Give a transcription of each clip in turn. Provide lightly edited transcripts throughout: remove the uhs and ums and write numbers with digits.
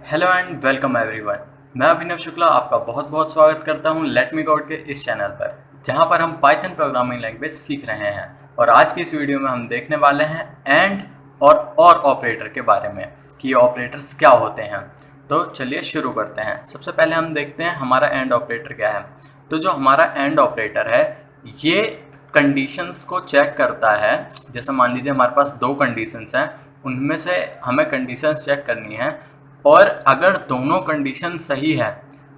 Hello and welcome everyone. मैं अभिनव शुक्ला आपका बहुत बहुत स्वागत करता हूं लेट मी कोड के इस चैनल पर, जहां पर हम पाइथन प्रोग्रामिंग लैंग्वेज सीख रहे हैं। और आज की इस वीडियो में हम देखने वाले हैं एंड और ऑपरेटर के बारे में कि ये ऑपरेटर्स क्या होते हैं। तो चलिए शुरू करते हैं। सबसे पहले हम देखते हैं हमारा एंड ऑपरेटर क्या है। तो जो हमारा एंड ऑपरेटर है ये कंडीशंस को चेक करता है। जैसे मान लीजिए हमारे पास दो कंडीशंस हैं, उनमें से हमें कंडीशंस चेक करनी है और अगर दोनों कंडीशन सही है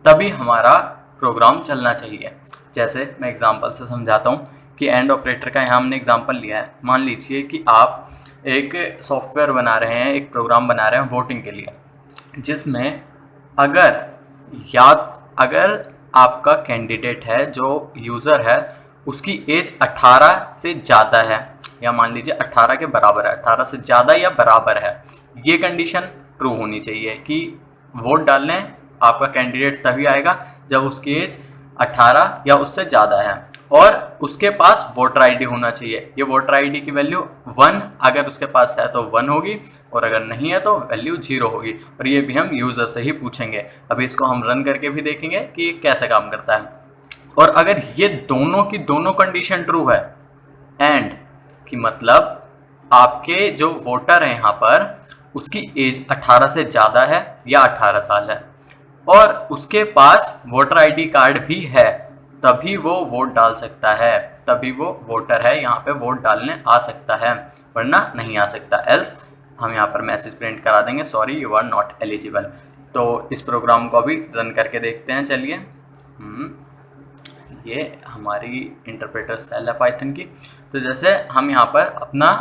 तभी हमारा प्रोग्राम चलना चाहिए। जैसे मैं एग्जांपल से समझाता हूँ कि एंड ऑपरेटर का यहाँ हमने एग्जांपल लिया है। मान लीजिए कि आप एक सॉफ्टवेयर बना रहे हैं, एक प्रोग्राम बना रहे हैं वोटिंग के लिए, जिसमें अगर अगर आपका कैंडिडेट है, जो यूज़र है, उसकी एज 18 से ज़्यादा है या मान लीजिए 18 के बराबर है, 18 से ज़्यादा या बराबर है, ये कंडीशन ट्रू होनी चाहिए कि वोट डालने आपका कैंडिडेट तभी आएगा जब उसकी एज 18 या उससे ज़्यादा है और उसके पास वोटर आईडी होना चाहिए। ये वोटर आईडी की वैल्यू 1 अगर उसके पास है तो 1 होगी और अगर नहीं है तो वैल्यू 0 होगी। और ये भी हम यूज़र से ही पूछेंगे। अभी इसको हम रन करके भी देखेंगे कि ये कैसे काम करता है। और अगर ये दोनों की दोनों कंडीशन ट्रू है, एंड कि मतलब आपके जो वोटर है यहाँ पर उसकी एज 18 से ज़्यादा है या 18 साल है और उसके पास वोटर आईडी कार्ड भी है, तभी वो वोट डाल सकता है, तभी वो वोटर है, यहाँ पे वोट डालने आ सकता है, वरना नहीं आ सकता। एल्स हम यहाँ पर मैसेज प्रिंट करा देंगे, sorry you are not eligible. तो इस प्रोग्राम को अभी रन करके देखते हैं। चलिए, ये हमारी इंटरप्रेटर सेल है पाइथन की। तो जैसे हम यहाँ पर अपना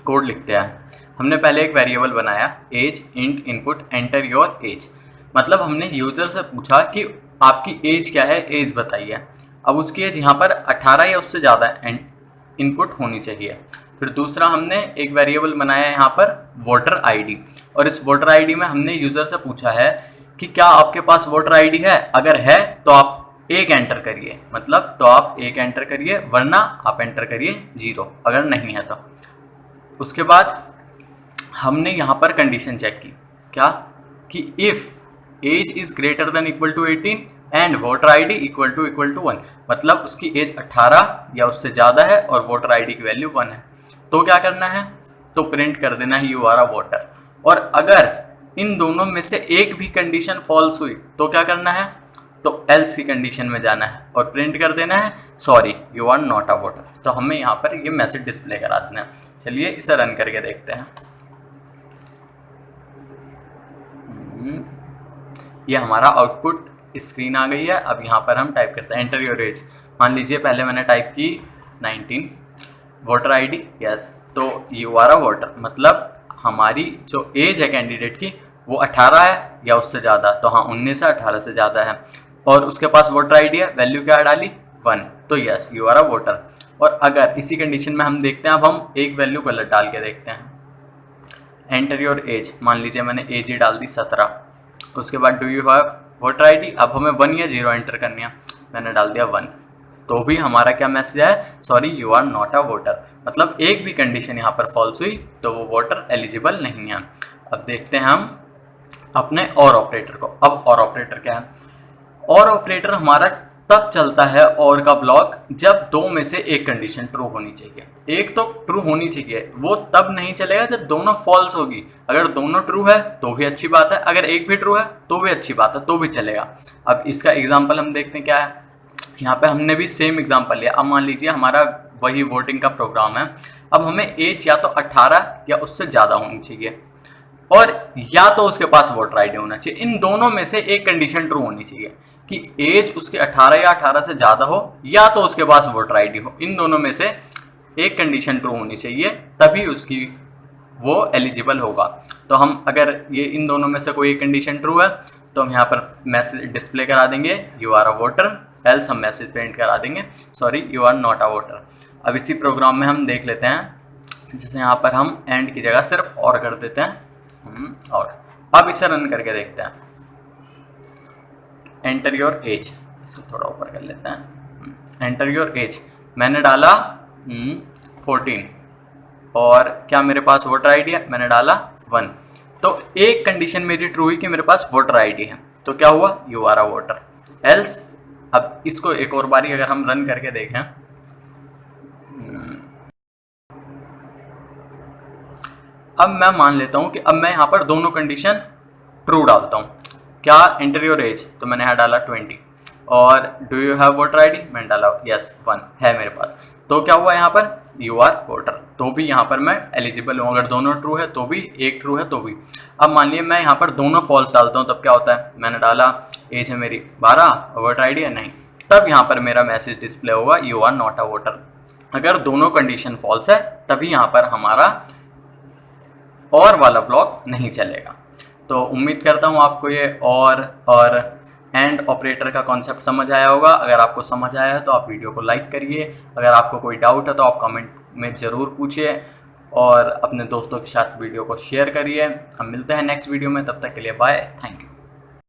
कोड लिखते हैं, हमने पहले एक वेरिएबल बनाया age int input enter your age. मतलब हमने यूज़र से पूछा कि आपकी एज क्या है, एज बताइए। अब उसकी एज यहाँ पर 18 या उससे ज़्यादा इनपुट होनी चाहिए। फिर दूसरा हमने एक वेरिएबल बनाया है यहाँ पर वोटर आईडी, और इस वोटर आईडी में हमने यूज़र से पूछा है कि क्या आपके पास वोटर आईडी है, अगर है तो आप एक एंटर करिए, मतलब तो आप एक एंटर करिए, वरना आप एंटर करिए 0 अगर नहीं है तो। उसके बाद हमने यहाँ पर कंडीशन चेक की, क्या कि if age is greater than equal to 18 and voter ID equal to 1, मतलब उसकी एज 18 या उससे ज़्यादा है और वोटर आईडी की वैल्यू 1 है, तो क्या करना है, तो प्रिंट कर देना है यू आर अ वोटर। और अगर इन दोनों में से एक भी कंडीशन फॉल्स हुई तो क्या करना है, तो एल्स की कंडीशन में जाना है और प्रिंट कर देना है sorry you are not a voter. तो हमें यहाँ पर ये मैसेज डिस्प्ले करा देना है। चलिए इसे रन करके देखते हैं। ये हमारा आउटपुट स्क्रीन आ गई है। अब यहाँ पर हम टाइप करते हैं एंटर योर एज। मान लीजिए पहले मैंने टाइप की 19, वोटर आईडी यस, तो यू आर अ वोटर, मतलब हमारी जो एज है कैंडिडेट की वो 18 है या उससे ज़्यादा, तो हाँ 19 है, 18 से ज़्यादा है, और उसके पास वोटर आईडी है, वैल्यू क्या डाली 1, तो yes you are a voter. और अगर इसी कंडीशन में हम देखते हैं, अब हम एक वैल्यू गलत डाल के देखते हैं, एंटर योर एज। मान लीजिए मैंने एज ही डाल दी 17, उसके बाद do you have voter ID, अब हमें 1 या 0 एंटर करनी है, मैंने डाल दिया 1, तो भी हमारा क्या मैसेज है, sorry you are not a voter. मतलब एक भी कंडीशन यहाँ पर फॉल्स हुई तो वो वोटर एलिजिबल नहीं है। अब देखते हैं हम अपने और ऑपरेटर को। अब और ऑपरेटर क्या है, और ऑपरेटर हमारा तब चलता है और का ब्लॉक जब दो में से एक कंडीशन ट्रू होनी चाहिए। एक तो ट्रू होनी चाहिए, वो तब नहीं चलेगा जब दोनों फॉल्स होगी। अगर दोनों ट्रू है तो भी अच्छी बात है, अगर एक भी ट्रू है तो भी अच्छी बात है, तो भी चलेगा। अब इसका एग्जाम्पल हम देखते हैं क्या है। यहाँ पे हमने भी सेम एग्जाम्पल लिया। अब मान लीजिए हमारा वही वोटिंग का प्रोग्राम है। अब हमें एज या तो 18 या उससे ज़्यादा होनी चाहिए और या तो उसके पास वोटर आईडी होना चाहिए। इन दोनों में से एक कंडीशन ट्रू होनी चाहिए कि एज उसके 18 या 18 से ज़्यादा हो या तो उसके पास वोटर आईडी हो। इन दोनों में से एक कंडीशन ट्रू होनी चाहिए, तभी उसकी वो एलिजिबल होगा। तो हम अगर ये इन दोनों में से कोई एक कंडीशन ट्रू है तो हम यहाँ पर मैसेज डिस्प्ले करा देंगे you are a voter, else हम मैसेज प्रिंट करा देंगे sorry you are not a voter. अब इसी प्रोग्राम में हम देख लेते हैं, जैसे यहाँ पर हम एंड की जगह सिर्फ और कर देते हैं और अब इसे रन करके देखते हैं। एंटर योर एज, इसको थोड़ा ऊपर कर लेते हैं। एंटर योर एज मैंने डाला 14 और क्या मेरे पास वोटर आईडी है, मैंने डाला 1। तो एक कंडीशन मेरी ट्रू हुई कि मेरे पास वोटर आईडी है, तो क्या हुआ, you are a voter. Else, अब इसको एक और बारी अगर हम रन करके देखें, अब मैं मान लेता हूं कि अब मैं यहाँ पर दोनों कंडीशन ट्रू डालता हूँ। क्या, एंटर योर एज, तो मैंने यहाँ डाला 20, और do you have voter ID, मैंने डाला यस 1 है मेरे पास। तो क्या हुआ यहाँ पर, यू आर वोटर, तो भी यहाँ पर मैं एलिजिबल हूँ। अगर दोनों ट्रू है तो भी, एक ट्रू है तो भी। अब मान लिया मैं यहाँ पर दोनों फॉल्स डालता हूँ, तब क्या होता है, मैंने डाला एज है मेरी 12, वोटर आईडी है नहीं, तब यहाँ पर मेरा मैसेज डिस्प्ले होगा you are not a voter. अगर दोनों कंडीशन फॉल्स है तभी यहाँ पर हमारा और वाला ब्लॉक नहीं चलेगा। तो उम्मीद करता हूँ आपको ये और एंड ऑपरेटर का कॉन्सेप्ट समझ आया होगा। अगर आपको समझ आया है तो आप वीडियो को लाइक करिए, अगर आपको कोई डाउट है तो आप कमेंट में ज़रूर पूछिए, और अपने दोस्तों के साथ वीडियो को शेयर करिए। हम मिलते हैं नेक्स्ट वीडियो में, तब तक के लिए बाय, थैंक यू।